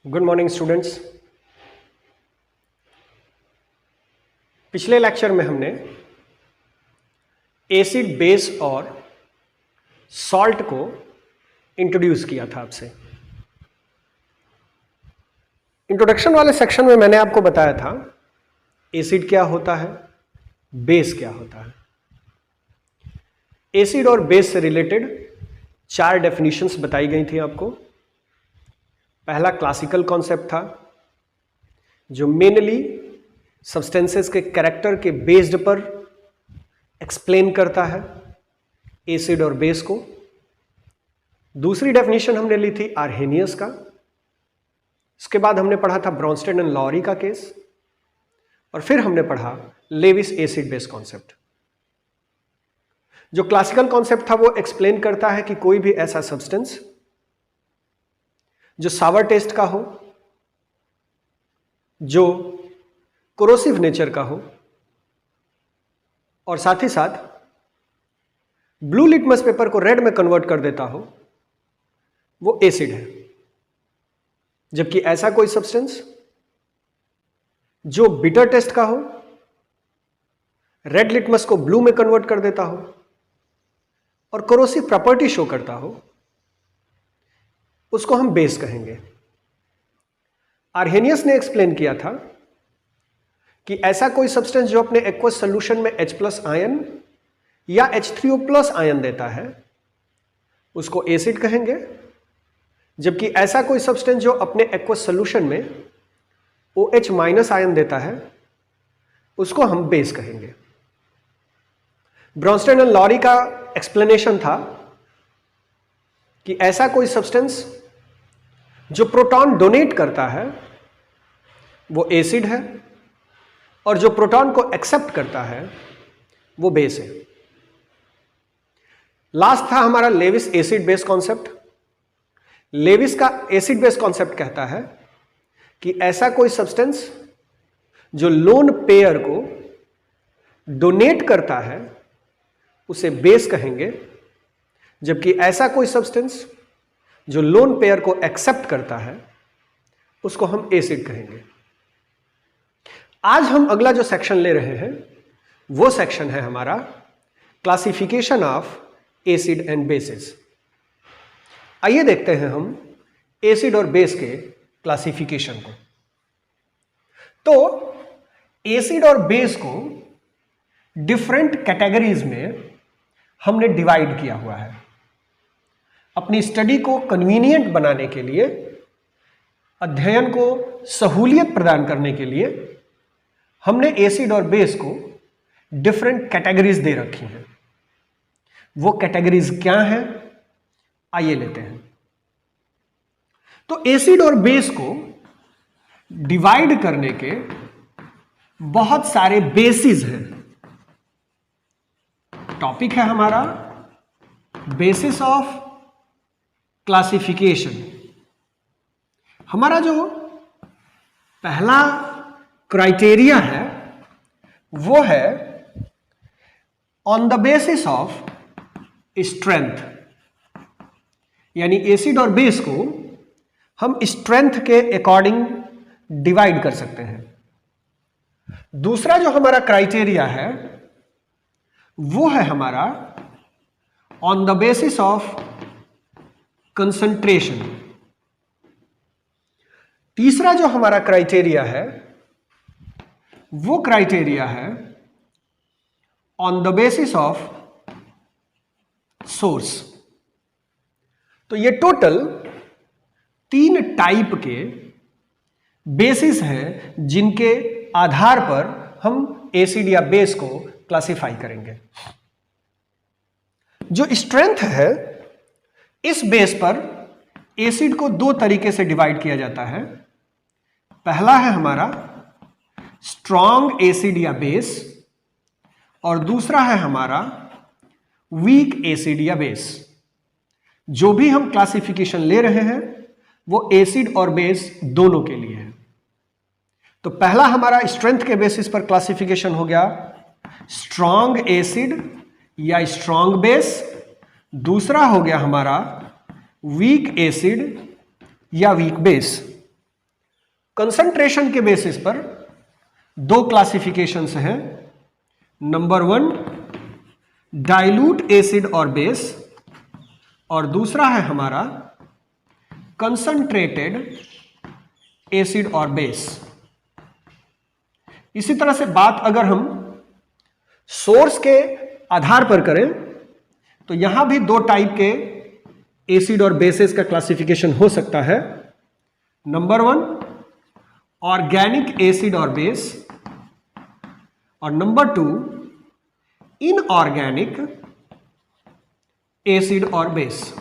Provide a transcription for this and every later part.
Good morning students. पिछले lecture में हमने एसिड, बेस और सॉल्ट को इंट्रोड्यूस किया था आपसे। इंट्रोडक्शन वाले सेक्शन में मैंने आपको बताया था एसिड क्या होता है, बेस क्या होता है। एसिड और बेस से रिलेटेड 4 डेफिनेशंस बताई गई थी आपको। पहला क्लासिकल कॉन्सेप्ट था जो मेनली सब्सटेंसेस के कैरेक्टर के बेस्ड पर एक्सप्लेन करता है एसिड और बेस को। दूसरी डेफिनेशन हमने ली थी आर्हेनियस का। इसके बाद हमने पढ़ा था ब्रॉन्स्टेड एंड लॉरी का केस, और फिर हमने पढ़ा लेविस एसिड बेस कॉन्सेप्ट। जो क्लासिकल कॉन्सेप्ट था वो एक्सप्लेन करता है कि कोई भी ऐसा सब्सटेंस जो सावर टेस्ट का हो, जो कोरोसिव नेचर का हो, और साथ ही साथ ब्लू लिटमस पेपर को रेड में कन्वर्ट कर देता हो, वो एसिड है। जबकि ऐसा कोई सब्सटेंस जो बिटर टेस्ट का हो, रेड लिटमस को ब्लू में कन्वर्ट कर देता हो और कोरोसिव प्रॉपर्टी शो करता हो, उसको हम बेस कहेंगे। आर्हेनियस ने एक्सप्लेन किया था कि ऐसा कोई सब्सटेंस जो अपने एक्वस सोल्यूशन में H+ आयन या H3O+ आयन देता है, उसको एसिड कहेंगे। जबकि ऐसा कोई सब्सटेंस जो अपने एक्वस सोल्यूशन में OH- आयन देता है, उसको हम बेस कहेंगे। ब्रॉन्स्टेड एंड लॉरी का एक्सप्लेनेशन था कि ऐसा कोई सब्सटेंस जो प्रोटॉन डोनेट करता है वो एसिड है, और जो प्रोटॉन को एक्सेप्ट करता है वो बेस है। लास्ट था हमारा Lewis acid base concept. Lewis का एसिड बेस कॉन्सेप्ट कहता है कि ऐसा कोई सब्सटेंस जो लोन पेयर को डोनेट करता है उसे बेस कहेंगे। जबकि ऐसा कोई सब्सटेंस जो लोन पेयर को एक्सेप्ट करता है उसको हम एसिड कहेंगे। आज हम अगला जो सेक्शन ले रहे हैं वो सेक्शन है हमारा classification of acid and bases. आइए देखते हैं हम एसिड और बेस के क्लासिफिकेशन को। तो एसिड और बेस को डिफरेंट कैटेगरीज में हमने डिवाइड किया हुआ है। अपनी स्टडी को कन्वीनियंट बनाने के लिए, अध्ययन को सहूलियत प्रदान करने के लिए हमने एसिड और बेस को डिफरेंट कैटेगरीज दे रखी हैं। वो कैटेगरीज क्या हैं, आइए लेते हैं। तो एसिड और बेस को डिवाइड करने के बहुत सारे बेसिस हैं। टॉपिक है हमारा बेसिस ऑफ क्लासिफिकेशन। हमारा जो पहला क्राइटेरिया है वो है on the basis of strength. यानी एसिड और बेस को हम स्ट्रेंथ के अकॉर्डिंग डिवाइड कर सकते हैं। दूसरा जो हमारा क्राइटेरिया है वो है हमारा on the basis of concentration. तीसरा जो हमारा क्राइटेरिया है वो क्राइटेरिया है on the basis of source. तो ये टोटल 3 टाइप के बेसिस हैं जिनके आधार पर हम एसिड या बेस को क्लासिफाई करेंगे। जो स्ट्रेंथ है, इस बेस पर एसिड को 2 तरीके से डिवाइड किया जाता है। पहला है हमारा स्ट्रॉन्ग एसिड या बेस, और दूसरा है हमारा वीक एसिड या बेस। जो भी हम क्लासिफिकेशन ले रहे हैं वो एसिड और बेस दोनों के लिए है। तो पहला हमारा स्ट्रेंथ के बेसिस पर क्लासिफिकेशन हो गया स्ट्रॉन्ग एसिड या स्ट्रॉन्ग बेस। दूसरा हो गया हमारा वीक एसिड या वीक बेस। कंसंट्रेशन के बेसिस पर दो क्लासिफिकेशंस हैं। नंबर 1 डाइल्यूट एसिड और बेस, और दूसरा है हमारा कंसंट्रेटेड एसिड और बेस। इसी तरह से बात अगर हम सोर्स के आधार पर करें तो यहां भी दो टाइप के एसिड और बेसेस का क्लासिफिकेशन हो सकता है। नंबर 1 ऑर्गेनिक एसिड और बेस, और नंबर 2 इनऑर्गेनिक एसिड और बेस।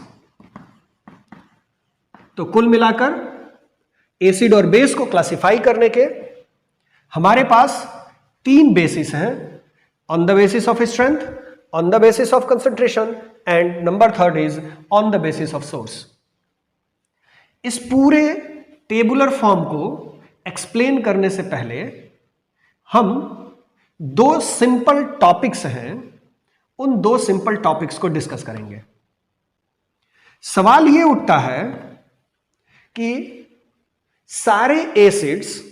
तो कुल मिलाकर एसिड और बेस को क्लासिफाई करने के हमारे पास 3 बेसिस हैं, on the basis of strength, on the basis of concentration, and number 3 is on the basis of source. इस पूरे टेबुलर फॉर्म को एक्सप्लेन करने से पहले हम 2 सिंपल टॉपिक्स हैं, उन 2 सिंपल टॉपिक्स को डिस्कस करेंगे। सवाल यह उठता है कि सारे एसिड्स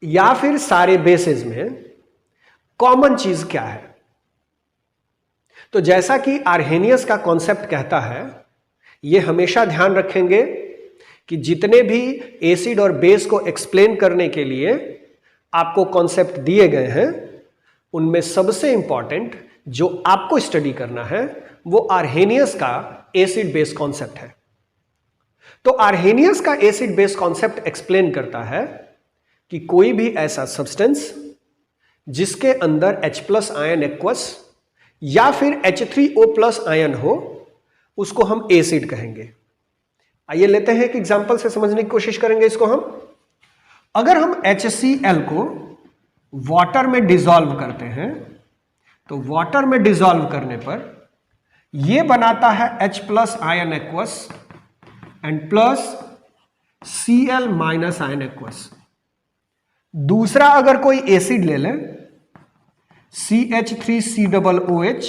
या फिर सारे बेसेस में कॉमन चीज क्या है। तो जैसा कि आर्हेनियस का कॉन्सेप्ट कहता है, यह हमेशा ध्यान रखेंगे कि जितने भी एसिड और बेस को एक्सप्लेन करने के लिए आपको कॉन्सेप्ट दिए गए हैं, उनमें सबसे इंपॉर्टेंट जो आपको स्टडी करना है वो आर्हेनियस का एसिड बेस कॉन्सेप्ट है। तो आर्हेनियस का एसिड बेस कॉन्सेप्ट एक्सप्लेन करता है कि कोई भी ऐसा सब्सटेंस जिसके अंदर H+ आयन एक्वस या फिर H3O+ आयन हो, उसको हम एसिड कहेंगे। आइए लेते हैं एक एग्जांपल से समझने की कोशिश करेंगे इसको हम। अगर हम HCl को वाटर में डिसॉल्व करते हैं तो वाटर में डिसॉल्व करने पर यह बनाता है H+ ion aqueous and plus Cl- ion aqueous. दूसरा अगर कोई एसिड ले लें CH3COOH,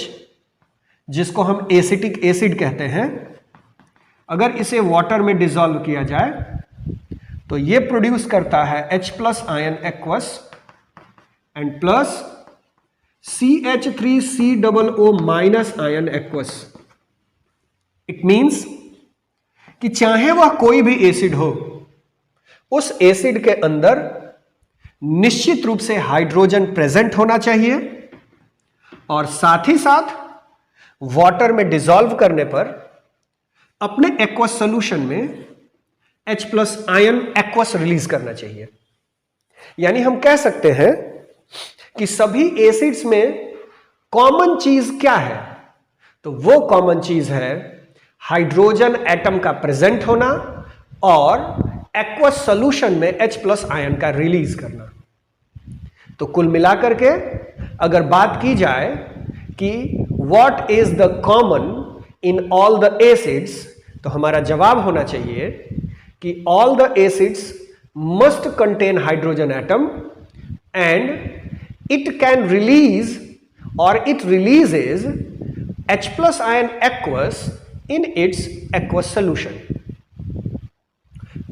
जिसको हम एसिटिक एसिड कहते हैं, अगर इसे वाटर में डिसॉल्व किया जाए तो यह प्रोड्यूस करता है H+ ion aqueous and plus CH3COO- ion aqueous. It means कि चाहे वह कोई भी एसिड हो, उस एसिड के अंदर निश्चित रूप से हाइड्रोजन प्रेजेंट होना चाहिए, और साथ ही साथ वाटर में डिसॉल्व करने पर अपने एक्वस सॉल्यूशन में H+ आयन एक्वस रिलीज करना चाहिए। यानी हम कह सकते हैं कि सभी एसिड्स में कॉमन चीज क्या है, तो वो कॉमन चीज है हाइड्रोजन एटम का प्रेजेंट होना और एक्वस सॉल्यूशन में H+ आयन का रिलीज करना। तो कुल मिलाकर के अगर बात की जाए कि what is the common in all the acids, तो हमारा जवाब होना चाहिए कि all the acids must contain hydrogen atom and it can release और it releases H+ ion aqueous in its aqueous solution.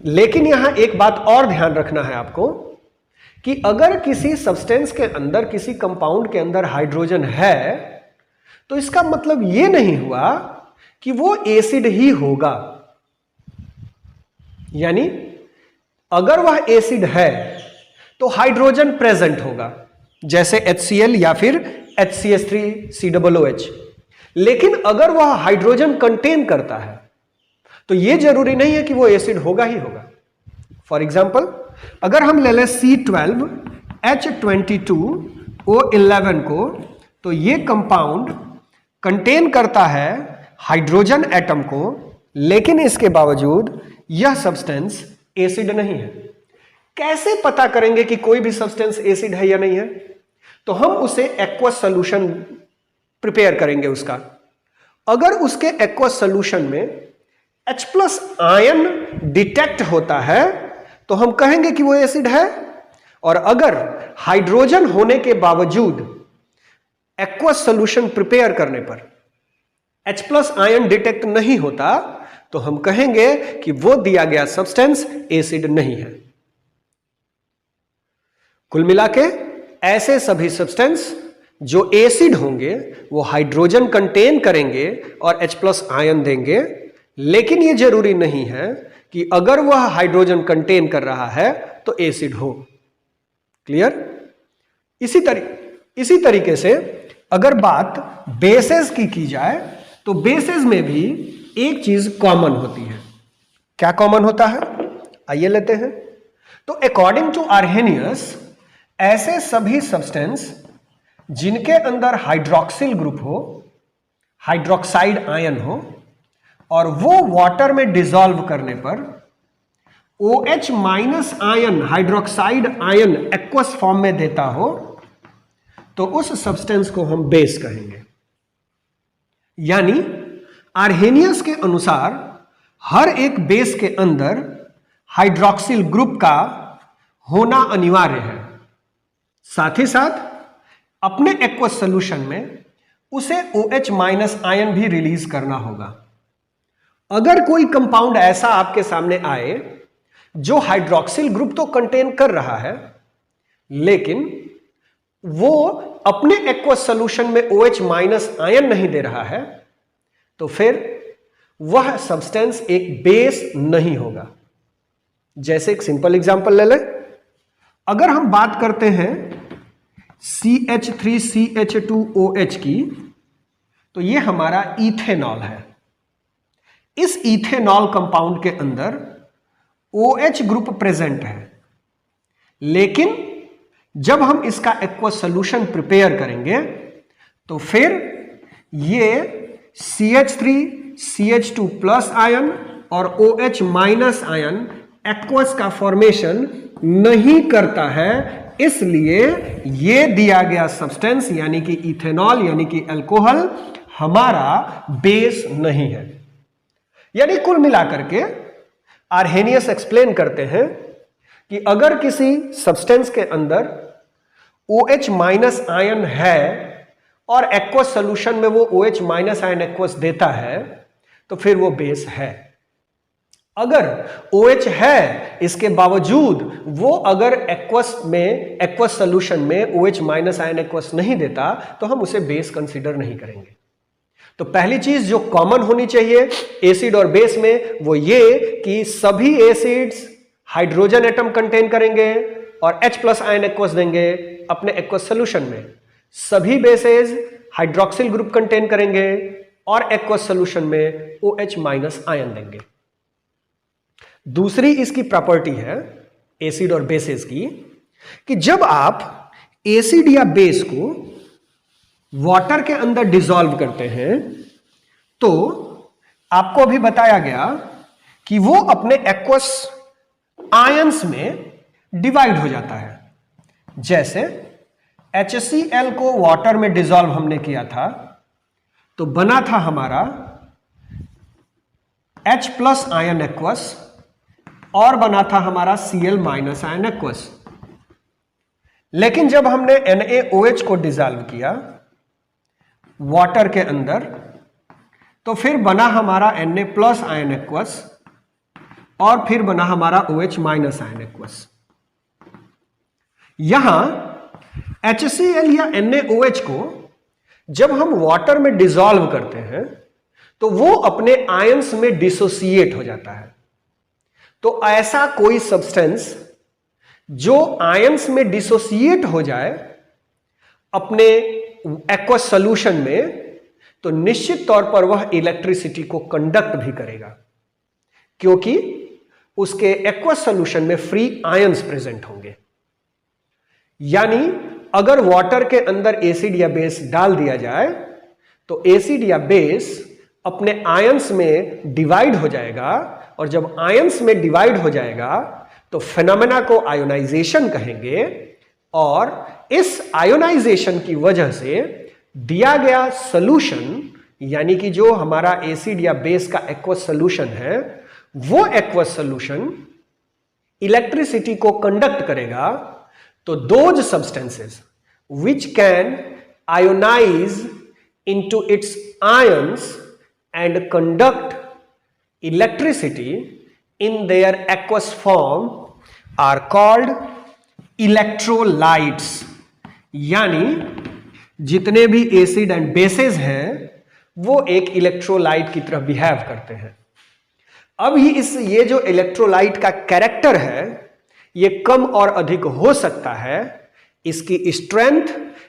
लेकिन यहां एक बात और ध्यान रखना है आपको कि अगर किसी सब्सटेंस के अंदर, किसी कंपाउंड के अंदर हाइड्रोजन है, तो इसका मतलब यह नहीं हुआ कि वो एसिड ही होगा। यानी अगर वह एसिड है तो हाइड्रोजन प्रेजेंट होगा, जैसे HCl या फिर HCH3COOH। लेकिन अगर वह हाइड्रोजन कंटेन करता है तो यह जरूरी नहीं है कि वो एसिड होगा ही होगा। फॉर एग्जाम्पल, अगर हम ले लें C12H22O11 को, तो यह कंपाउंड कंटेन करता है हाइड्रोजन एटम को, लेकिन इसके बावजूद यह सब्सटेंस एसिड नहीं है। कैसे पता करेंगे कि कोई भी सब्सटेंस एसिड है या नहीं है? तो हम उसे एक्वस सॉल्यूशन प्रिपेयर करेंगे उसका। अगर उसके एक्वस सॉल्यूशन में H+ आयन डिटेक्ट होता है तो हम कहेंगे कि वो एसिड है, और अगर हाइड्रोजन होने के बावजूद एक्वस सॉल्यूशन प्रिपेयर करने पर H+ आयन डिटेक्ट नहीं होता तो हम कहेंगे कि वो दिया गया सब्सटेंस एसिड नहीं है। कुल मिला के ऐसे सभी सब्सटेंस जो एसिड होंगे वो हाइड्रोजन कंटेन करेंगे और H+ आयन देंगे, लेकिन ये जरूरी नहीं है कि अगर वह हाइड्रोजन कंटेन कर रहा है तो एसिड हो। क्लियर? इसी तरीके से अगर बात बेसेस की जाए तो बेसेस में भी एक चीज कॉमन होती है। क्या कॉमन होता है? आइए लेते हैं। तो अकॉर्डिंग टू आर्हेनियस, ऐसे सभी सब्सटेंस जिनके अंदर हाइड्रोक्सिल ग्रुप हो, हाइड्रोक्साइड आयन हो, और वो वाटर में डिसॉल्व करने पर OH- ion, hydroxide ion aqueous form में देता हो, तो उस सब्सटेंस को हम बेस कहेंगे। यानी आर्हेनियस के अनुसार हर एक बेस के अंदर हाइड्रोक्सिल ग्रुप का होना अनिवार्य है। साथ ही साथ अपने एक्वस सॉल्यूशन में उसे OH- आयन भी रिलीज करना होगा। अगर कोई कंपाउंड ऐसा आपके सामने आए जो हाइड्रोक्सिल ग्रुप तो कंटेन कर रहा है, लेकिन वो अपने एक्वस सॉल्यूशन में OH- आयन नहीं दे रहा है, तो फिर वह सब्सटेंस एक बेस नहीं होगा। जैसे एक सिंपल एग्जांपल ले लें। अगर हम बात करते हैं CH3CH2OH की, तो यह हमारा इथेनॉल है। इस इथेनॉल कंपाउंड के अंदर OH ग्रुप प्रेजेंट है, लेकिन जब हम इसका एक्वस सॉल्यूशन प्रिपेयर करेंगे तो फिर ये CH3CH2+ आयन और OH- आयन एक्वस का फॉर्मेशन नहीं करता है। इसलिए ये दिया गया सब्सटेंस यानी कि इथेनॉल यानी कि अल्कोहल हमारा बेस नहीं है। यानी कुल मिलाकर के आर्हेनियस एक्सप्लेन करते हैं कि अगर किसी सब्सटेंस के अंदर OH- आयन है और एक्वस सॉल्यूशन में वो OH- आयन एक्वस देता है, तो फिर वो बेस है। अगर OH है, इसके बावजूद वो अगर एक्वस सॉल्यूशन में OH- आयन एक्वस नहीं देता, तो हम उसे बेस कंसीडर नहीं करेंगे। तो पहली चीज जो कॉमन होनी चाहिए एसिड और बेस में, वो ये कि सभी एसिड्स हाइड्रोजन एटम कंटेन करेंगे और H+ आयन एक्वस देंगे अपने एक्वस सॉल्यूशन में। सभी बेसेस हाइड्रोक्सिल ग्रुप कंटेन करेंगे और एक्वस सॉल्यूशन में OH- आयन देंगे। दूसरी इसकी प्रॉपर्टी है एसिड और बेसेस की, कि जब आप एसिड या बेस को वाटर के अंदर डिसॉल्व करते हैं, तो आपको अभी बताया गया कि वो अपने एक्वस आयंस में डिवाइड हो जाता है। जैसे HCl को वाटर में डिसॉल्व हमने किया था, तो बना था हमारा H+ आयन एक्वस और बना था हमारा Cl- आयन एक्वस। लेकिन जब हमने NaOH को डिसॉल्व किया वाटर के अंदर, तो फिर बना हमारा Na+ आयन एक्वस और फिर बना हमारा OH- आयन एक्वस। यहां HCl या NaOH को जब हम वाटर में डिसॉल्व करते हैं, तो वो अपने आयंस में डिसोसिएट हो जाता है। तो ऐसा कोई सब्सटेंस जो आयंस में डिसोसिएट हो जाए अपने एक्वस सॉल्यूशन में, तो निश्चित तौर पर वह इलेक्ट्रिसिटी को कंडक्ट भी करेगा, क्योंकि उसके एक्वस सॉल्यूशन में फ्री आयंस प्रेजेंट होंगे। यानी अगर वाटर के अंदर एसिड या बेस डाल दिया जाए, तो एसिड या बेस अपने आयंस में डिवाइड हो जाएगा, और जब आयंस में डिवाइड हो जाएगा तो फेनोमेना को आयोनाइजेशन कहेंगे, और इस आयोनाइजेशन की वजह से दिया गया सॉल्यूशन यानी कि जो हमारा एसिड या बेस का एक्वस सॉल्यूशन है, वो एक्वस सॉल्यूशन इलेक्ट्रिसिटी को कंडक्ट करेगा। तो those substances which can ionize into its ions and conduct electricity in their aqueous form are called electrolytes, यानी जितने भी एसिड एंड बेसेस हैं वो एक इलेक्ट्रोलाइट की तरह बिहेव करते हैं। अब ये जो इलेक्ट्रोलाइट का कैरेक्टर है ये कम और अधिक हो सकता है। इसकी स्ट्रेंथ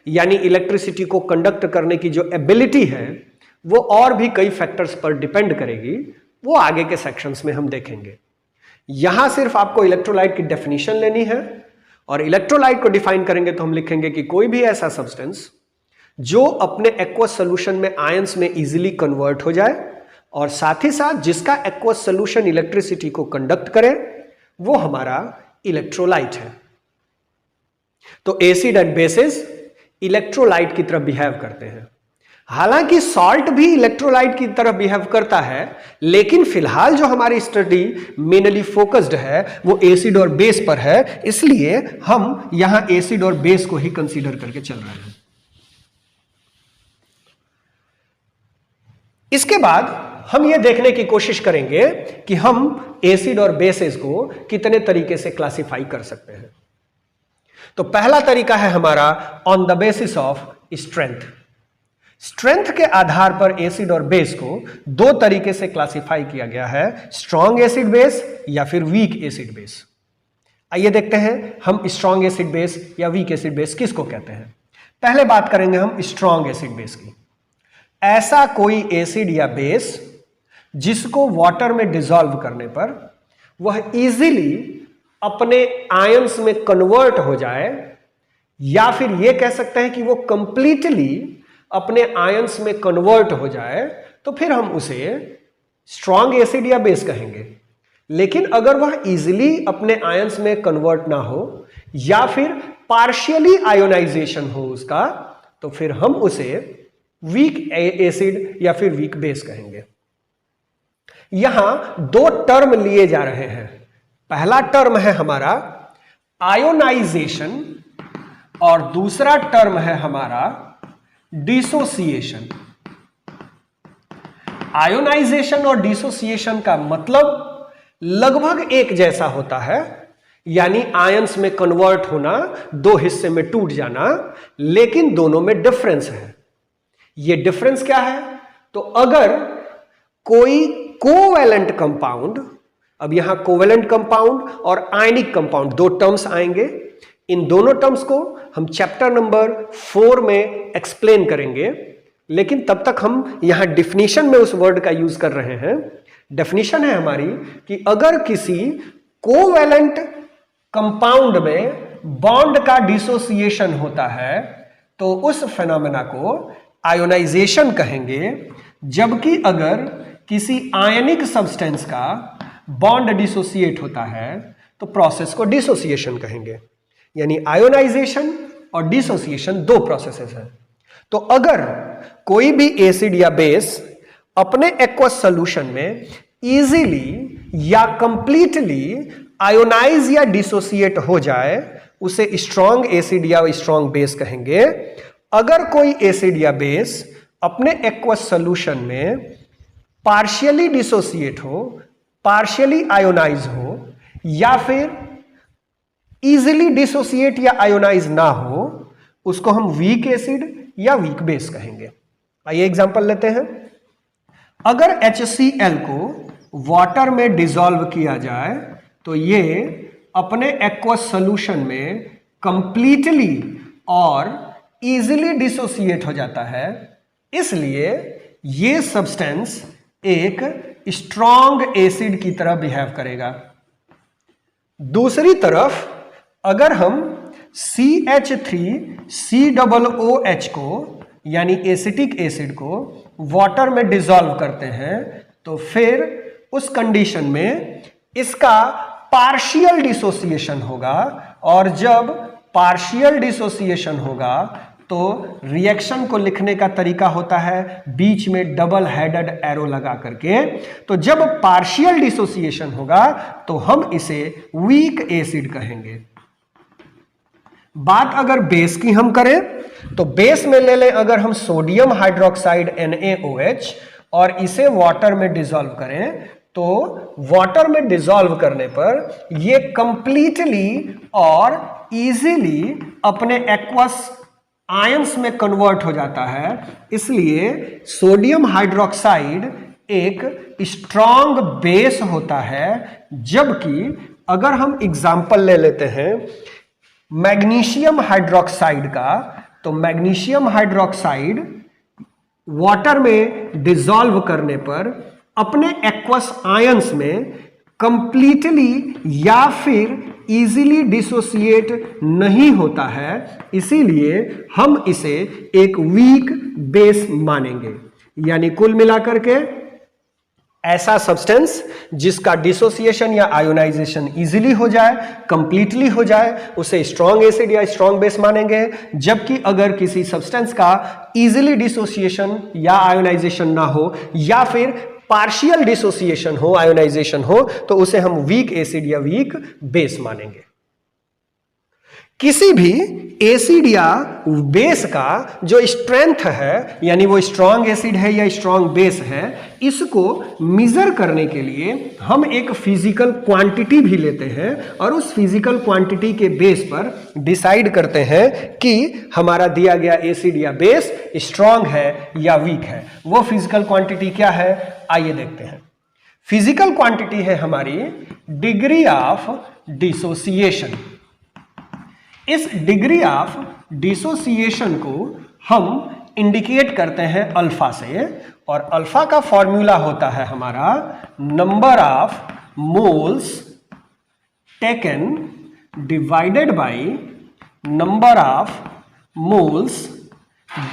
यानी इलेक्ट्रिसिटी को कंडक्ट करने की जो एबिलिटी है वो और भी कई फैक्टर्स पर डिपेंड करेगी, वो आगे के सेक्शंस में हम देखेंगे। यहां सिर्फ आपको इलेक्ट्रोलाइट की डेफिनेशन लेनी है, और इलेक्ट्रोलाइट को डिफाइन करेंगे तो हम लिखेंगे कि कोई भी ऐसा सब्सटेंस जो अपने एक्वस सोल्यूशन में आयंस में इजीली कन्वर्ट हो जाए और साथ ही साथ जिसका एक्वस सोल्यूशन इलेक्ट्रिसिटी को कंडक्ट करे, वो हमारा इलेक्ट्रोलाइट है। तो एसिड एंड बेसिस इलेक्ट्रोलाइट की तरह बिहेव करते हैं। हालांकि सॉल्ट भी इलेक्ट्रोलाइट की तरह बिहेव करता है, लेकिन फिलहाल जो हमारी स्टडी मेनली फोकस्ड है वो एसिड और बेस पर है, इसलिए हम यहां एसिड और बेस को ही कंसीडर करके चल रहे हैं। इसके बाद हम ये देखने की कोशिश करेंगे कि हम एसिड और बेसेस को कितने तरीके से क्लासिफाई कर सकते हैं। तो पहला तरीका है हमारा on the basis of strength. Strength के आधार पर एसिड और बेस को दो तरीके से क्लासिफाई किया गया है, स्ट्रॉन्ग एसिड बेस या फिर वीक एसिड बेस। आइए देखते हैं हम स्ट्रॉन्ग एसिड बेस या वीक एसिड बेस किसको कहते हैं। पहले बात करेंगे हम स्ट्रॉन्ग एसिड बेस की। ऐसा कोई एसिड या बेस जिसको वाटर में डिसॉल्व करने पर वह इजीली अपने आयंस में कन्वर्ट हो जाए, या फिर यह कह सकते हैं कि वो कंप्लीटली अपने आयंस में कन्वर्ट हो जाए, तो फिर हम उसे स्ट्रॉन्ग एसिड या बेस कहेंगे। लेकिन अगर वह इजीली अपने आयंस में कन्वर्ट ना हो या फिर पार्शियली आयोनाइजेशन हो उसका, तो फिर हम उसे वीक एसिड या फिर वीक बेस कहेंगे। यहां दो टर्म लिए जा रहे हैं। पहला टर्म है हमारा आयोनाइजेशन और दूसरा टर्म है हमारा डिसोसिएशन। आयोनाइजेशन और डिसोसिएशन का मतलब लगभग एक जैसा होता है, यानी आयंस में कन्वर्ट होना, दो हिस्से में टूट जाना, लेकिन दोनों में डिफरेंस है। ये डिफरेंस क्या है? तो अगर कोई कोवैलेंट कंपाउंड, अब यहां कोवैलेंट कंपाउंड और आयनिक कंपाउंड दो टर्म्स आएंगे, इन दोनों टर्म्स को हम चैप्टर नंबर 4 में एक्सप्लेन करेंगे, लेकिन तब तक हम यहां डिफिनीशन में उस वर्ड का यूज कर रहे हैं। डेफिनेशन है हमारी कि अगर किसी कोवैलेंट कंपाउंड में बॉन्ड का डिसोसिएशन होता है तो उस फेनोमेना को आयोनाइजेशन कहेंगे, जबकि अगर किसी आयनिक सब्सटेंस का बॉन्ड डिसोसिएट होता है तो प्रोसेस को डिसोसिएशन कहेंगे। यानी आयोनाइजेशन और डिसोसिएशन दो प्रोसेसेस हैं। तो अगर कोई भी एसिड या बेस अपने एक्वस सॉल्यूशन में इजीली या कंप्लीटली आयोनाइज या डिसोसिएट हो जाए, उसे स्ट्रॉन्ग एसिड या स्ट्रॉन्ग बेस कहेंगे। अगर कोई एसिड या बेस अपने एक्वस सॉल्यूशन में पार्शियली डिसोसिएट हो, पार्शियली आयोनाइज हो, या फिर इजीली डिसोसिएट या आयोनाइज ना हो, उसको हम वीक एसिड या वीक बेस कहेंगे। आइए एग्जांपल लेते हैं। अगर HCl को वाटर में डिसॉल्व किया जाए तो ये अपने एक्वस सॉल्यूशन में कंप्लीटली और इजीली डिसोसिएट हो जाता है, इसलिए ये सब्सटेंस एक स्ट्रॉन्ग एसिड की तरह बिहेव करेगा। दूसरी तरफ अगर हम CH3COOH को यानी एसिटिक एसिड को वाटर में डिसॉल्व करते हैं तो फिर उस कंडीशन में इसका पार्शियल डिसोसिएशन होगा, और जब पार्शियल डिसोसिएशन होगा तो रिएक्शन को लिखने का तरीका होता है बीच में डबल हेडेड एरो लगा करके। तो जब पार्शियल डिसोसिएशन होगा तो हम इसे वीक एसिड कहेंगे। बात अगर बेस की हम करें तो बेस में ले लें अगर हम सोडियम हाइड्रोक्साइड NaOH और इसे वाटर में डिसॉल्व करें तो वाटर में डिसॉल्व करने पर ये कंप्लीटली और इजीली अपने एक्वस आयंस में कन्वर्ट हो जाता है। इसलिए सोडियम हाइड्रोक्साइड एक स्ट्रॉन्ग बेस होता है, जबकि अगर हम एग्जाम्पल ले लेते हैं मैग्नीशियम हाइड्रोक्साइड का, तो मैग्नीशियम हाइड्रोक्साइड वाटर में डिसॉल्व करने पर अपने एक्वस आयंस में कंप्लीटली या फिर इजीली डिसोसिएट नहीं होता है, इसीलिए हम इसे एक वीक बेस मानेंगे। यानी कुल मिलाकर के ऐसा सब्सटेंस जिसका डिसोसिएशन या आयोनाइजेशन इजीली हो जाए, कंप्लीटली हो जाए, उसे स्ट्रॉन्ग एसिड या स्ट्रॉन्ग बेस मानेंगे। जबकि अगर किसी सब्सटेंस का इजीली डिसोसिएशन या आयोनाइजेशन ना हो या फिर पार्शियल डिसोसिएशन हो, आयोनाइजेशन हो, तो उसे हम वीक एसिड या वीक बेस मानेंगे। किसी भी एसिड या बेस का जो स्ट्रेंथ है, यानी वो स्ट्रॉन्ग एसिड है या स्ट्रॉन्ग बेस है, इसको मेजर करने के लिए हम एक फिजिकल क्वांटिटी भी लेते हैं और उस फिजिकल क्वांटिटी के बेस पर डिसाइड करते हैं कि हमारा दिया गया एसिड या बेस स्ट्रॉन्ग है या वीक है। वो फिजिकल क्वांटिटी क्या है, आइए देखते हैं। फिजिकल क्वांटिटी है हमारी डिग्री ऑफ डिसोसिएशन। इस डिग्री ऑफ डिसोसिएशन को हम इंडिकेट करते हैं अल्फा से, और अल्फा का फॉर्मूला होता है हमारा number of moles taken divided by number of moles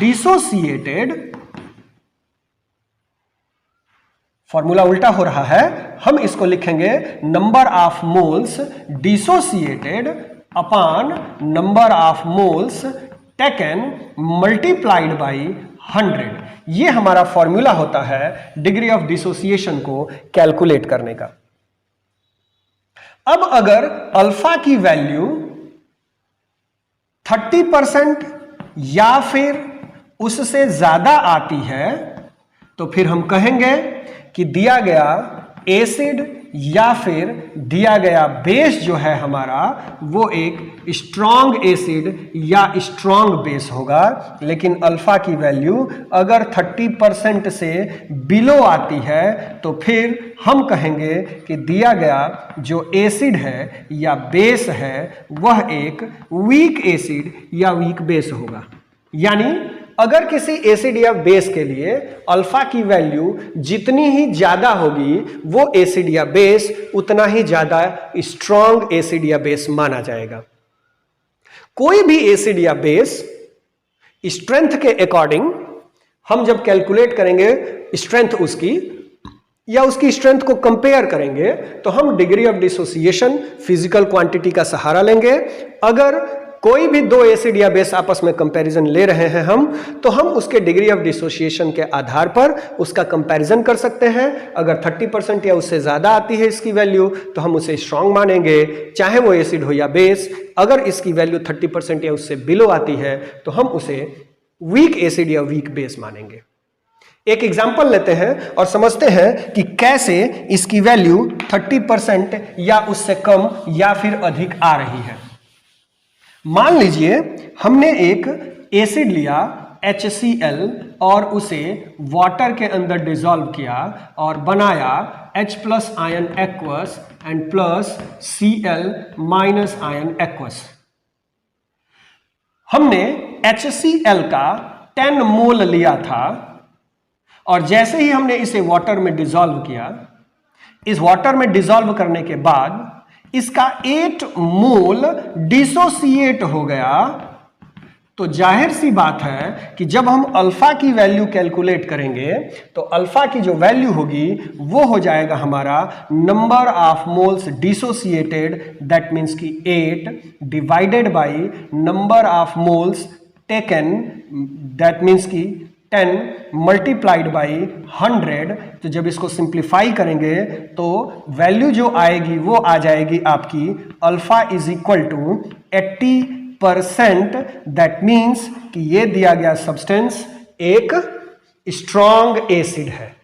dissociated. Formula उल्टा हो रहा है, हम इसको लिखेंगे number of moles dissociated upon number of moles taken multiplied by 100। ये हमारा फॉर्मूला होता है डिग्री ऑफ डिसोसिएशन को कैलकुलेट करने का। अब अगर अल्फा की वैल्यू 30% या फिर उससे ज्यादा आती है, तो फिर हम कहेंगे कि दिया गया एसिड या फिर दिया गया बेस जो है हमारा, वो एक स्ट्रॉन्ग एसिड या स्ट्रॉन्ग बेस होगा। लेकिन अल्फा की वैल्यू अगर 30% से बिलो आती है, तो फिर हम कहेंगे कि दिया गया जो एसिड है या बेस है वह एक वीक एसिड या वीक बेस होगा। यानी अगर किसी एसिड या बेस के लिए अल्फा की वैल्यू जितनी ही ज्यादा होगी, वो एसिड या बेस उतना ही ज्यादा स्ट्रॉन्ग एसिड या बेस माना जाएगा। कोई भी एसिड या बेस स्ट्रेंथ के अकॉर्डिंग हम जब कैलकुलेट करेंगे स्ट्रेंथ उसकी, या उसकी स्ट्रेंथ को कंपेयर करेंगे, तो हम degree of dissociation physical quantity का सहारा लेंगे। अगर कोई भी दो एसिड या बेस आपस में कंपैरिजन ले रहे हैं हम, तो हम उसके डिग्री ऑफ डिसोसिएशन के आधार पर उसका कंपैरिजन कर सकते हैं। अगर 30% या उससे ज्यादा आती है इसकी वैल्यू, तो हम उसे स्ट्रॉन्ग मानेंगे, चाहे वो एसिड हो या बेस। अगर इसकी वैल्यू 30% या उससे बिलो आती है, तो हम उसे वीक एसिड या वीक बेस मानेंगे। एक एग्जांपल लेते हैं और समझते हैं कि कैसे इसकी वैल्यू 30% या उससे कम या फिर अधिक आ रही है। मान लीजिए हमने एक एसिड लिया HCl और उसे वाटर के अंदर डिसॉल्व किया और बनाया H+ ion aqueous and plus Cl- ion aqueous. हमने HCl का 10 मोल लिया था और जैसे ही हमने इसे वाटर में डिसॉल्व किया, इस वाटर में डिसॉल्व करने के बाद इसका 8 मोल डिसोसिएट हो गया। तो जाहिर सी बात है कि जब हम अल्फा की वैल्यू कैलकुलेट करेंगे, तो अल्फा की जो वैल्यू होगी वो हो जाएगा हमारा number of moles dissociated, that means कि 8 divided by number of moles taken, that means कि 10 मल्टीप्लाइड बाई 100। तो जब इसको सिंप्लीफाई करेंगे तो वैल्यू जो आएगी वो आ जाएगी आपकी alpha is equal to 80%। That means कि ये दिया गया सब्सटेंस एक स्ट्रॉन्ग एसिड है।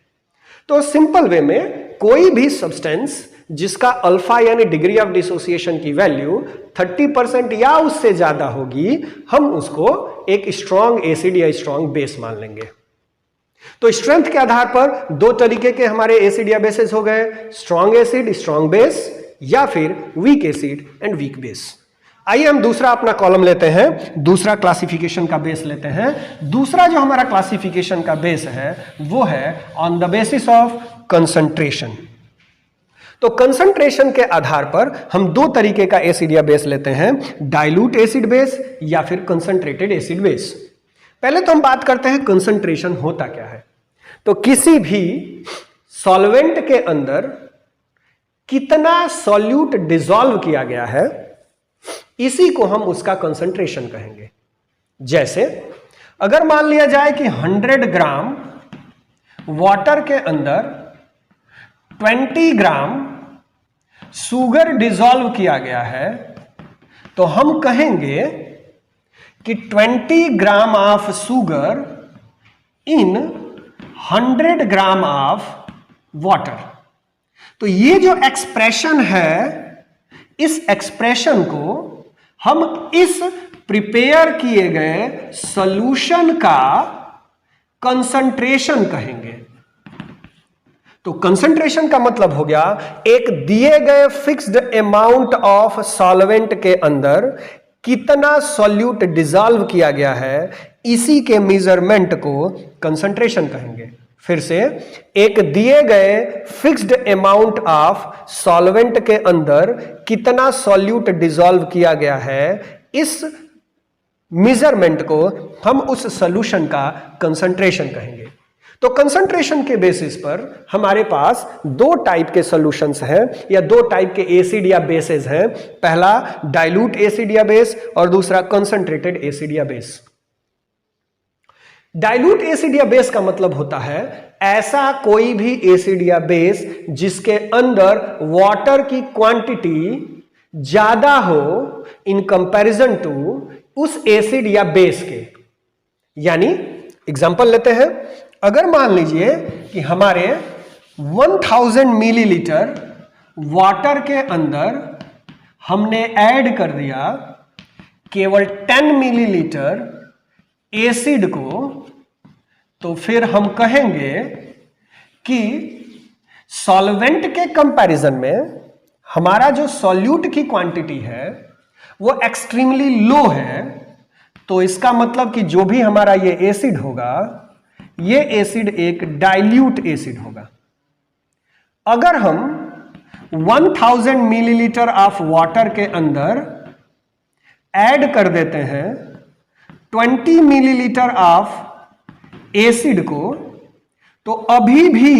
तो सिंपल वे में कोई भी सब्सटेंस जिसका अल्फा यानी डिग्री ऑफ डिसोसिएशन की वैल्यू 30% या उससे ज्यादा होगी, हम उसको एक स्ट्रॉन्ग एसिड या स्ट्रॉन्ग बेस मान लेंगे। तो स्ट्रेंथ के आधार पर दो तरीके के हमारे एसिड या बेसेस हो गए, स्ट्रॉन्ग एसिड स्ट्रॉन्ग बेस, या फिर weak acid and weak base. आइए हम दूसरा अपना कॉलम लेते हैं, दूसरा क्लासिफिकेशन का बेस लेते हैं। दूसरा जो हमारा क्लासिफिकेशन का बेस है वो है on the basis of concentration. तो कंसंट्रेशन के आधार पर हम दो तरीके का एसिड या बेस लेते हैं, डाइल्यूट एसिड बेस या फिर कंसंट्रेटेड एसिड बेस। पहले तो हम बात करते हैं कंसंट्रेशन होता क्या है। तो किसी भी सॉल्वेंट के अंदर कितना सॉल्यूट डिसॉल्व किया गया है, इसी को हम उसका कंसंट्रेशन कहेंगे। जैसे अगर मान लिया जाए कि 100 ग्राम वाटर के अंदर 20 ग्राम शुगर डिसॉल्व किया गया है, तो हम कहेंगे कि 20 gram of sugar in 100 gram of water. तो ये जो एक्सप्रेशन है, इस एक्सप्रेशन को हम इस प्रिपेयर किए गए सॉल्यूशन का कंसंट्रेशन कहेंगे। तो कंसंट्रेशन का मतलब हो गया एक दिए गए फिक्स्ड अमाउंट ऑफ सॉल्वेंट के अंदर कितना सॉल्यूट डिसॉल्व किया गया है, इसी के मेजरमेंट को कंसंट्रेशन कहेंगे। फिर से, एक दिए गए फिक्स्ड अमाउंट ऑफ सॉल्वेंट के अंदर कितना सॉल्यूट डिसॉल्व किया गया है, इस मेजरमेंट को हम उस सॉल्यूशन का कंसंट्रेशन कहेंगे। तो कंसंट्रेशन के बेसिस पर हमारे पास दो टाइप के सॉल्यूशंस हैं या दो टाइप के एसिड या बेसेस हैं। पहला डाइल्यूट एसिड या बेस और दूसरा कंसंट्रेटेड एसिड या बेस। डाइल्यूट एसिड या बेस का मतलब होता है ऐसा कोई भी एसिड या बेस जिसके अंदर वाटर की क्वांटिटी ज्यादा हो इन कंपैरिजन टू उस एसिड या बेस के। यानी एग्जांपल लेते हैं, अगर मान लीजिए कि हमारे 1000 मिलीलीटर वाटर के अंदर हमने ऐड कर दिया केवल 10 मिलीलीटर एसिड को, तो फिर हम कहेंगे कि सॉल्वेंट के कंपैरिजन में हमारा जो सॉल्यूट की क्वांटिटी है वो एक्सट्रीमली लो है। तो इसका मतलब कि जो भी हमारा ये एसिड होगा, ये एसिड एक डाइल्यूट एसिड होगा। अगर हम 1000 मिलीलीटर ऑफ वाटर के अंदर ऐड कर देते हैं 20 मिलीलीटर ऑफ एसिड को, तो अभी भी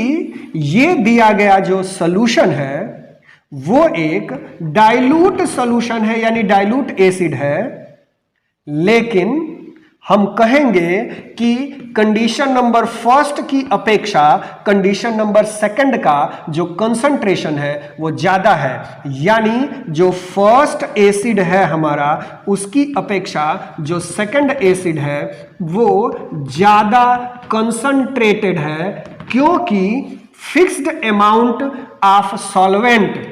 ये दिया गया जो सॉल्यूशन है वो एक डाइल्यूट सॉल्यूशन है, यानी डाइल्यूट एसिड है। लेकिन हम कहेंगे कि कंडीशन नंबर फर्स्ट की अपेक्षा कंडीशन नंबर सेकंड का जो कंसंट्रेशन है वो ज्यादा है। यानी जो फर्स्ट एसिड है हमारा, उसकी अपेक्षा जो सेकंड एसिड है वो ज्यादा कंसंट्रेटेड है, क्योंकि फिक्स्ड अमाउंट ऑफ सॉल्वेंट,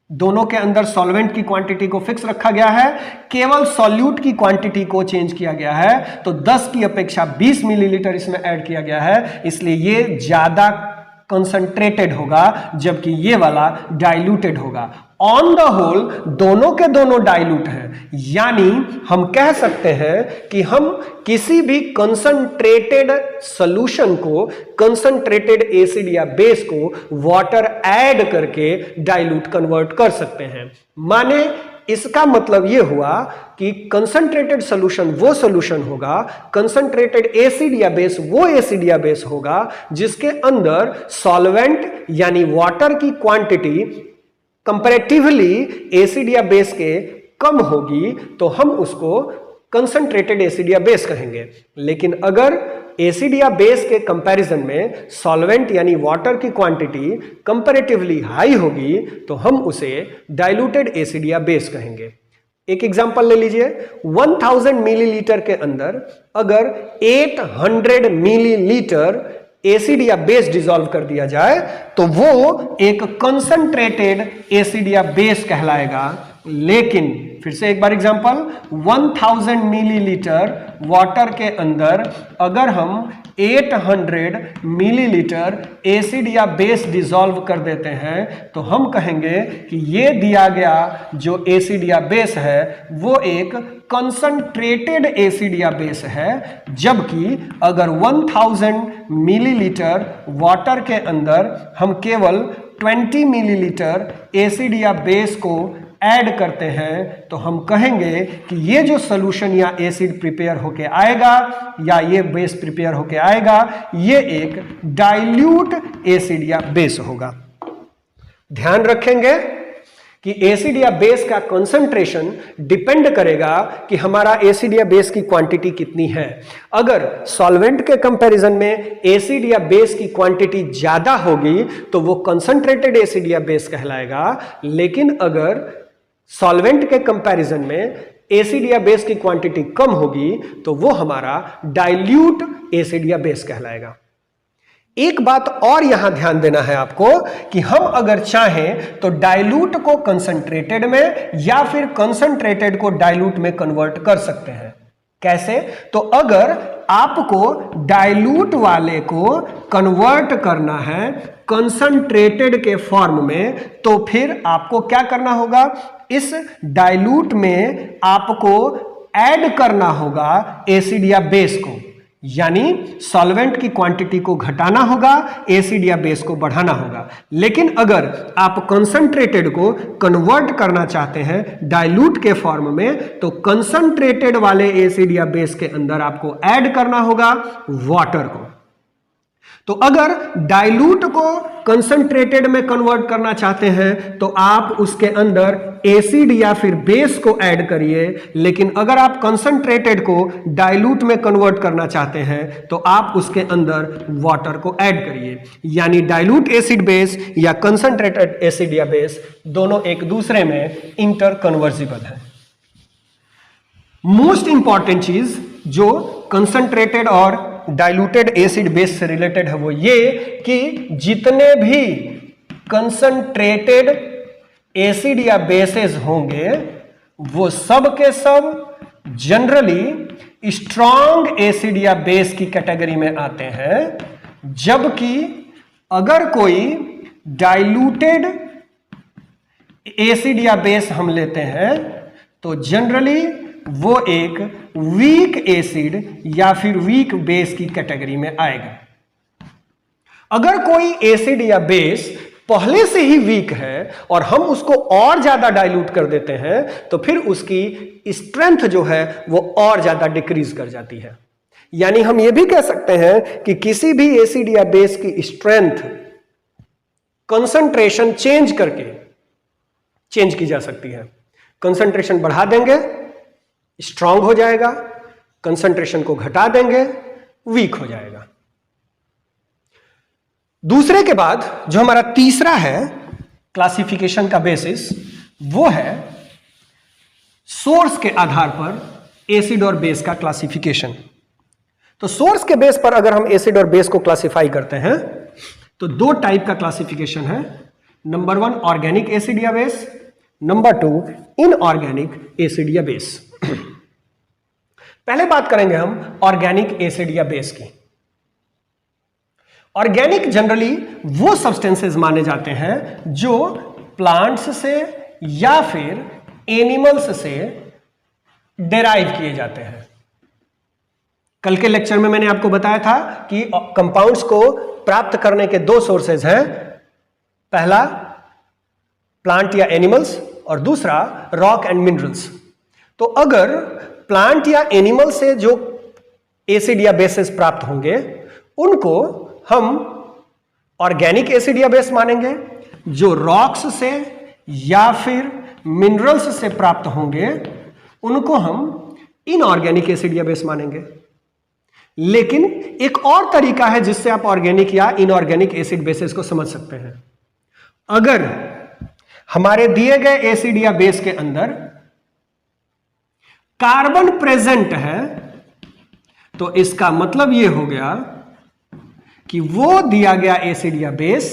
दोनों के अंदर सॉल्वेंट की क्वांटिटी को फिक्स रखा गया है, केवल सॉल्यूट की क्वांटिटी को चेंज किया गया है। तो 10 की अपेक्षा 20 मिलीलीटर इसमें ऐड किया गया है, इसलिए ये ज्यादा कंसंट्रेटेड होगा, जबकि ये वाला डाइल्यूटेड होगा। ऑन द होल दोनों के दोनों डाइल्यूट हैं, यानी हम कह सकते हैं कि हम किसी भी कंसंट्रेटेड सॉल्यूशन को, कंसंट्रेटेड एसिड या बेस को वाटर ऐड करके डाइल्यूट कन्वर्ट कर सकते हैं। माने इसका मतलब यह हुआ कि कंसंट्रेटेड सॉल्यूशन वो सॉल्यूशन होगा, कंसंट्रेटेड एसिड या बेस वो एसिड या बेस होगा जिसके अंदर सॉल्वेंट यानी वाटर की क्वांटिटी कंपैरेटिवली एसिड या बेस के कम होगी, तो हम उसको कंसंट्रेटेड एसिड या बेस कहेंगे। लेकिन अगर एसिड या बेस के कंपैरिजन में सॉल्वेंट यानी वाटर की क्वांटिटी कंपैरेटिवली हाई होगी, तो हम उसे डाइल्यूटेड एसिड या बेस कहेंगे। एक एग्जांपल ले लीजिए, 1000 मिलीलीटर के अंदर अगर 800 मिलीलीटर एसिड या बेस डिसॉल्व कर दिया जाए तो वो एक कंसंट्रेटेड एसिड या बेस कहलाएगा। लेकिन फिर से एक बार एग्जांपल, 1000 मिलीलीटर वाटर के अंदर अगर हम 800 मिलीलीटर एसिड या बेस डिसॉल्व कर देते हैं तो हम कहेंगे कि ये दिया गया जो एसिड या बेस है वो एक कंसंट्रेटेड एसिड या बेस है। जबकि अगर 1000 मिलीलीटर वाटर के अंदर हम केवल 20 मिलीलीटर एसिड या बेस को ऐड करते हैं तो हम कहेंगे कि ये जो सॉल्यूशन या एसिड प्रिपेयर होके आएगा या ये बेस प्रिपेयर होके आएगा ये एक डाइल्यूट एसिड या बेस होगा। ध्यान रखेंगे कि एसिड या बेस का कंसंट्रेशन डिपेंड करेगा कि हमारा एसिड या बेस की क्वांटिटी कितनी है। अगर सॉल्वेंट के कंपैरिजन में एसिड या बेस की क्वांटिटी ज्यादा होगी तो वो कंसंट्रेटेड एसिड या बेस कहलाएगा। लेकिन अगर सॉल्वेंट के कंपैरिजन में एसिड या बेस की क्वांटिटी कम होगी तो वो हमारा डाइल्यूट एसिड या बेस कहलाएगा। एक बात और यहां ध्यान देना है आपको कि हम अगर चाहें तो डाइल्यूट को कंसंट्रेटेड में या फिर कंसंट्रेटेड को डाइल्यूट में कन्वर्ट कर सकते हैं। कैसे? तो अगर आपको डाइल्यूट वाले को कन्वर्ट करना है कंसंट्रेटेड के फॉर्म में तो फिर आपको क्या करना होगा, इस डाइल्यूट में आपको ऐड करना होगा एसिड या बेस को, यानी सॉल्वेंट की क्वांटिटी को घटाना होगा, एसिड या बेस को बढ़ाना होगा। लेकिन अगर आप कंसंट्रेटेड को कन्वर्ट करना चाहते हैं डाइल्यूट के फॉर्म में तो कंसंट्रेटेड वाले एसिड या बेस के अंदर आपको ऐड करना होगा वाटर को। तो अगर डाइल्यूट को कंसंट्रेटेड में कन्वर्ट करना चाहते हैं तो आप उसके अंदर एसिड या फिर बेस को ऐड करिए। लेकिन अगर आप कंसंट्रेटेड को डाइल्यूट में कन्वर्ट करना चाहते हैं तो आप उसके अंदर वाटर को ऐड करिए। यानी डाइल्यूट एसिड बेस या कंसंट्रेटेड एसिड या बेस दोनों एक दूसरे में इंटर कन्वर्जिबल है। मोस्ट इंपॉर्टेंट चीज जो कंसंट्रेटेड और डाइल्यूटेड एसिड बेस से रिलेटेड है वो ये कि जितने भी कंसंट्रेटेड एसिड या बेसेस होंगे वो सब के सब जनरली स्ट्रॉन्ग एसिड या बेस की कैटेगरी में आते हैं। जबकि अगर कोई डाइल्यूटेड एसिड या बेस हम लेते हैं तो जनरली वो एक वीक एसिड या फिर वीक बेस की कैटेगरी में आएगा। अगर कोई एसिड या बेस पहले से ही वीक है और हम उसको और ज्यादा डाइल्यूट कर देते हैं तो फिर उसकी स्ट्रेंथ जो है वो और ज्यादा डिक्रीज कर जाती है। यानी हम ये भी कह सकते हैं कि किसी भी एसिड या बेस की स्ट्रेंथ कंसंट्रेशन चेंज करके चेंज की जा सकती है। कंसंट्रेशन बढ़ा देंगे स्ट्रांग हो जाएगा, कंसंट्रेशन को घटा देंगे वीक हो जाएगा। दूसरे के बाद जो हमारा तीसरा है क्लासिफिकेशन का बेसिस वो है सोर्स के आधार पर एसिड और बेस का क्लासिफिकेशन। तो सोर्स के बेस पर अगर हम एसिड और बेस को क्लासिफाई करते हैं तो दो टाइप का क्लासिफिकेशन है। नंबर 1 ऑर्गेनिक एसिड या बेस, नंबर 2 इनऑर्गेनिक एसिड या बेस। पहले बात करेंगे हम ऑर्गेनिक एसिड या बेस की। ऑर्गेनिक जनरली वो सब्सटेंसेस माने जाते हैं जो प्लांट्स से या फिर एनिमल्स से डेराइव किए जाते हैं। कल के लेक्चर में मैंने आपको बताया था कि कंपाउंड्स को प्राप्त करने के दो सोर्सेज हैं, पहला प्लांट या एनिमल्स और दूसरा रॉक एंड मिनरल्स। तो अगर प्लांट या एनिमल से जो एसिड या बेसेस प्राप्त होंगे उनको हम ऑर्गेनिक एसिड या बेस मानेंगे। जो रॉक्स से या फिर मिनरल्स से प्राप्त होंगे उनको हम इनऑर्गेनिक एसिड या बेस मानेंगे। लेकिन एक और तरीका है जिससे आप ऑर्गेनिक या इनऑर्गेनिक एसिड बेसेस को समझ सकते हैं। अगर हमारे दिए गए एसिड या बेस के अंदर कार्बन प्रेजेंट है तो इसका मतलब यह हो गया कि वो दिया गया एसिड या बेस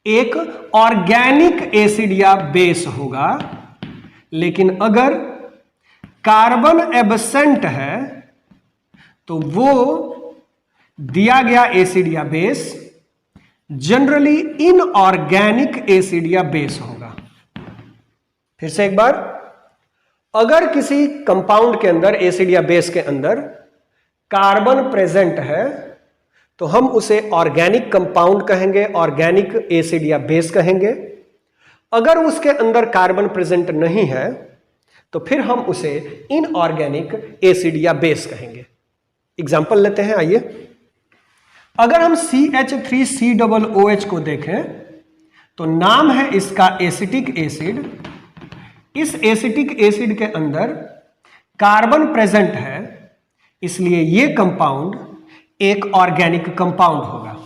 एक ऑर्गेनिक एसिड या बेस होगा, लेकिन अगर कार्बन एब्सेंट है तो वो दिया गया एसिड या बेस जनरली इनऑर्गेनिक एसिड या बेस होगा। फिर से एक बार, अगर किसी कंपाउंड के अंदर, एसिड या बेस के अंदर कार्बन प्रेजेंट है तो हम उसे ऑर्गेनिक कंपाउंड कहेंगे, ऑर्गेनिक एसिड या बेस कहेंगे। अगर उसके अंदर कार्बन प्रेजेंट नहीं है तो फिर हम उसे इनऑर्गेनिक एसिड या बेस कहेंगे। एग्जाम्पल लेते हैं, आइए। अगर हम CH3COOH को देखें तो नाम है इसका एसिटिक एसिड। इस एसिटिक एसिड के अंदर कार्बन प्रेजेंट है, इसलिए यह कंपाउंड एक ऑर्गेनिक कंपाउंड होगा,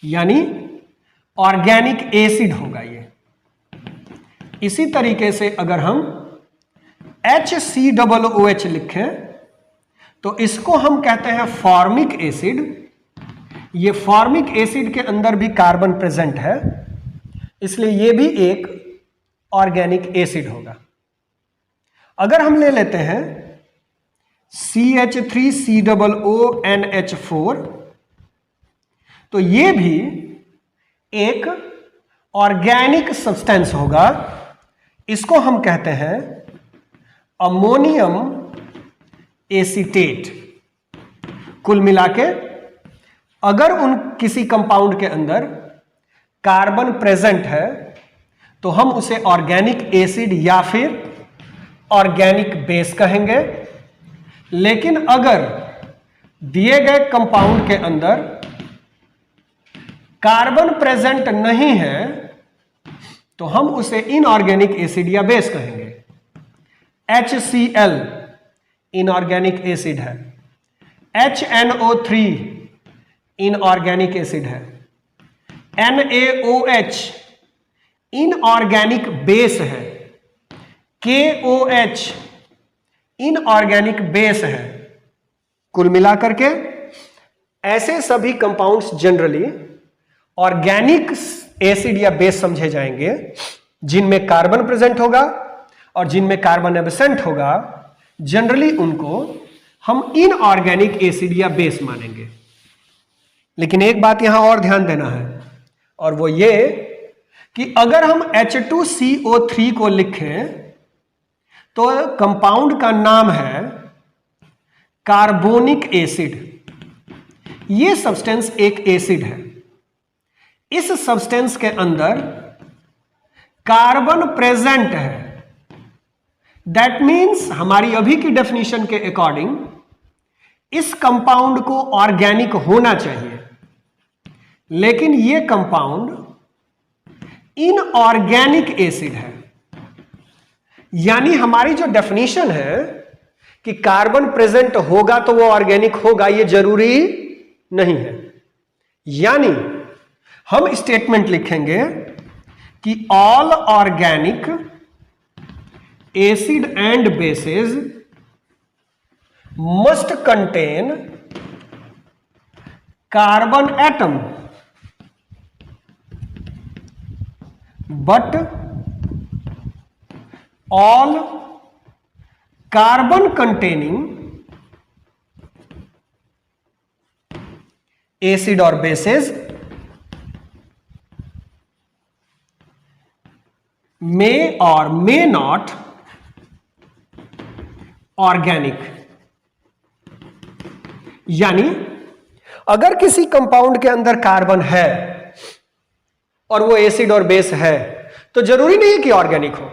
यानी ऑर्गेनिक एसिड होगा ये। इसी तरीके से अगर हम HCOOH लिखें तो इसको हम कहते हैं फॉर्मिक एसिड। ये फॉर्मिक एसिड के अंदर भी कार्बन प्रेजेंट है, इसलिए ये भी एक ऑर्गेनिक एसिड होगा। अगर हम ले लेते हैं CH3COONH4 तो ये भी एक ऑर्गेनिक सब्सटेंस होगा। इसको हम कहते हैं अमोनियम एसीटेट। कुल मिलाके अगर किसी कंपाउंड के अंदर कार्बन प्रेजेंट है तो हम उसे ऑर्गेनिक एसिड या फिर ऑर्गेनिक बेस कहेंगे, लेकिन अगर दिए गए कंपाउंड के अंदर कार्बन प्रेजेंट नहीं है तो हम उसे इनऑर्गेनिक एसिड या बेस कहेंगे। HCl इनऑर्गेनिक एसिड है, HNO3 इनऑर्गेनिक एसिड है, NaOH इनऑर्गेनिक बेस है, KOH इनऑर्गेनिक बेस है। कुल मिलाकर के ऐसे सभी कंपाउंड्स जनरली ऑर्गेनिक एसिड या बेस समझे जाएंगे जिनमें कार्बन प्रेजेंट होगा, और जिनमें कार्बन एब्सेंट होगा जनरली उनको हम इनऑर्गेनिक एसिड या बेस मानेंगे। लेकिन एक बात यहां और ध्यान देना है, और वो ये कि अगर हम H2CO3 को लिखें तो कंपाउंड का नाम है कार्बोनिक एसिड। यह सब्सटेंस एक एसिड है। इस सब्सटेंस के अंदर कार्बन प्रेजेंट है। दैट मीन्स हमारी अभी की डेफिनेशन के अकॉर्डिंग इस कंपाउंड को ऑर्गेनिक होना चाहिए, लेकिन यह कंपाउंड इनऑर्गेनिक एसिड है। यानी हमारी जो डेफिनेशन है कि कार्बन प्रेजेंट होगा तो वो ऑर्गेनिक होगा, ये जरूरी नहीं है। यानी हम स्टेटमेंट लिखेंगे कि all organic acid and bases must contain carbon atom, but all carbon containing acid or bases may or may not organic। यानी अगर किसी कंपाउंड के अंदर कार्बन है और वो एसिड और बेस है तो जरूरी नहीं है कि ऑर्गेनिक हो,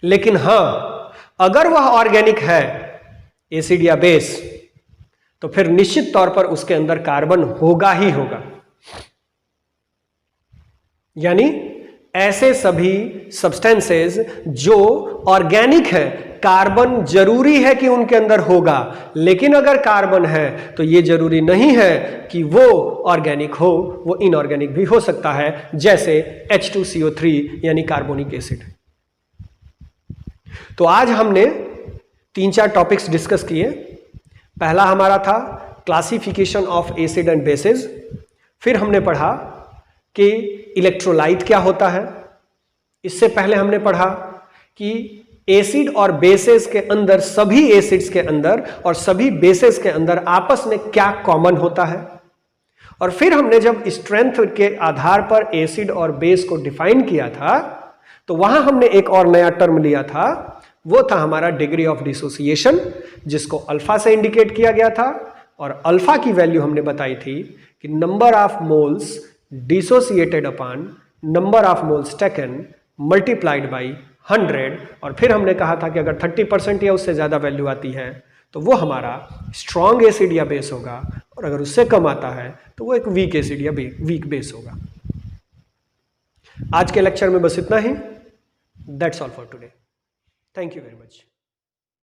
लेकिन हां अगर वह ऑर्गेनिक है, एसिड या बेस, तो फिर निश्चित तौर पर उसके अंदर कार्बन होगा ही होगा। यानी ऐसे सभी सब्सटेंसेस जो ऑर्गेनिक है, कार्बन जरूरी है कि उनके अंदर होगा, लेकिन अगर कार्बन है तो यह जरूरी नहीं है कि वो ऑर्गेनिक हो, वो इनऑर्गेनिक भी हो सकता है, जैसे H2CO3 यानी कार्बोनिक एसिड। तो आज हमने 3-4 टॉपिक्स डिस्कस किए। पहला हमारा था classification of acid and bases, फिर हमने पढ़ा कि इलेक्ट्रोलाइट क्या होता है। इससे पहले हमने पढ़ा कि एसिड और बेसेस के अंदर, सभी एसिड्स के अंदर और सभी बेसेस के अंदर आपस में क्या कॉमन होता है। और फिर हमने जब स्ट्रेंथ के आधार पर एसिड और बेस को डिफाइन किया था तो वहां हमने एक और नया टर्म लिया था, वो था हमारा डिग्री ऑफ डिसोसिएशन, जिसको अल्फा से इंडिकेट किया गया था। और अल्फा की वैल्यू हमने बताई थी कि number of moles dissociated upon number of moles taken multiplied by 100। और फिर हमने कहा था कि अगर 30% या उससे ज्यादा वैल्यू आती है तो वो हमारा स्ट्रॉन्ग एसिड या बेस होगा, और अगर उससे कम आता है तो वो एक वीक एसिड या वीक बेस होगा। आज के लेक्चर में बस इतना ही। That's all for today. Thank you very much.